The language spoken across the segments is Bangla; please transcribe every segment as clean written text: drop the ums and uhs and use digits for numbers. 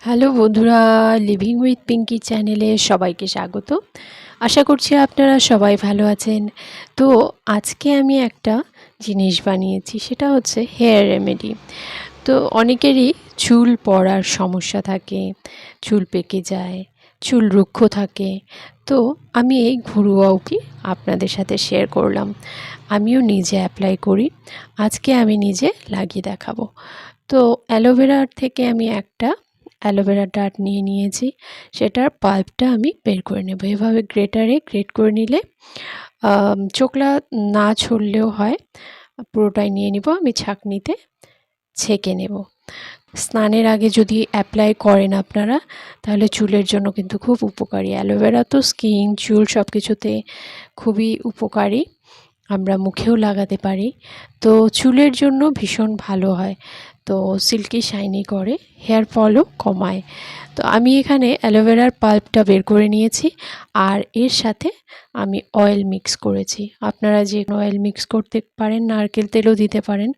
হ্যালো বন্ধুরা, লিভিং উইথ পিঙ্কি চ্যানেলে সবাইকে স্বাগত। আশা করছি আপনারা সবাই ভালো আছেন। তো আজকে আমি একটা জিনিস বানিয়েছি, সেটা হচ্ছে হেয়ার রেমেডি। তো অনেকেরই চুল পড়ার সমস্যা থাকে, চুল পেকে যায়, চুল রুক্ষ থাকে। তো আমি এই ঘরোয়া উপায় আপনাদের সাথে শেয়ার করলাম। আমিও নিজে অ্যাপ্লাই করি, আজকে আমি নিজে লাগিয়ে দেখাবো। তো অ্যালোভেরার থেকে আমি একটা অ্যালোভেরা ডাট নিয়ে নিয়েছি, সেটার পাল্পটা আমি বের করে নেব। এভাবে গ্রেটারে গ্রেট করে নিলে চোখলা না ছড়লেও হয়, পুরোটাই নিয়ে নিব। আমি ছাঁকনিতে ছেঁকে নেব। স্নানের আগে যদি অ্যাপ্লাই করেন আপনারা, তাহলে চুলের জন্য কিন্তু খুব উপকারী। অ্যালোভেরা তো স্কিন, চুল সব কিছুতে খুবই উপকারী। আমরা মুখেও লাগাতে পারি, তো চুলের জন্য ভীষণ ভালো হয়। তো সিল্কি শাইনি করে, হেয়ার ফলও কমায়। তো আমি এখানে অ্যালোভেরার পাল্পটা বের করে নিয়েছি, আর এর সাথে আমি অয়েল মিক্স করেছি। আপনারা যে অয়েল মিক্স করতে পারেন, নারকেল তেলও দিতে পারেন।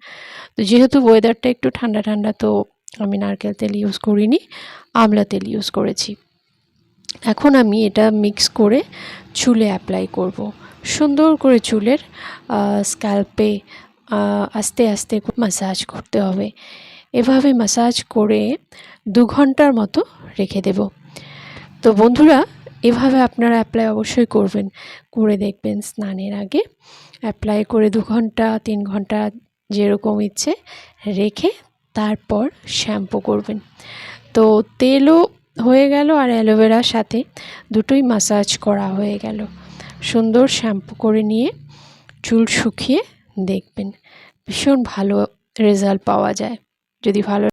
তো যেহেতু ওয়েদারটা একটু ঠান্ডা ঠান্ডা, তো আমি নারকেল তেল ইউজ করিনি, আমলা তেল ইউজ করেছি। এখন আমি এটা মিক্স করে চুলে অ্যাপ্লাই করব। সুন্দর করে চুলের স্ক্যাল্পে আস্তে আস্তে ম্যাসাজ করতে হবে। এভাবে ম্যাসাজ করে 2 ঘন্টার মতো রেখে দেব। তো বন্ধুরা, এভাবে আপনারা অ্যাপ্লাই অবশ্যই করবেন, করে দেখবেন। স্নানের আগে অ্যাপ্লাই করে 2 ঘন্টা 3 ঘন্টা যেরকম ইচ্ছে রেখে তারপর শ্যাম্পু করবেন। তো তেলও হয়ে গেল আর অ্যালোভেরার সাথে দুটোই ম্যাসাজ করা হয়ে গেল। সুন্দর শ্যাম্পু করে নিয়ে চুল শুকিয়ে দেখবেন, ভীষণ ভালো রেজাল্ট পাওয়া যায়। যদি ভালো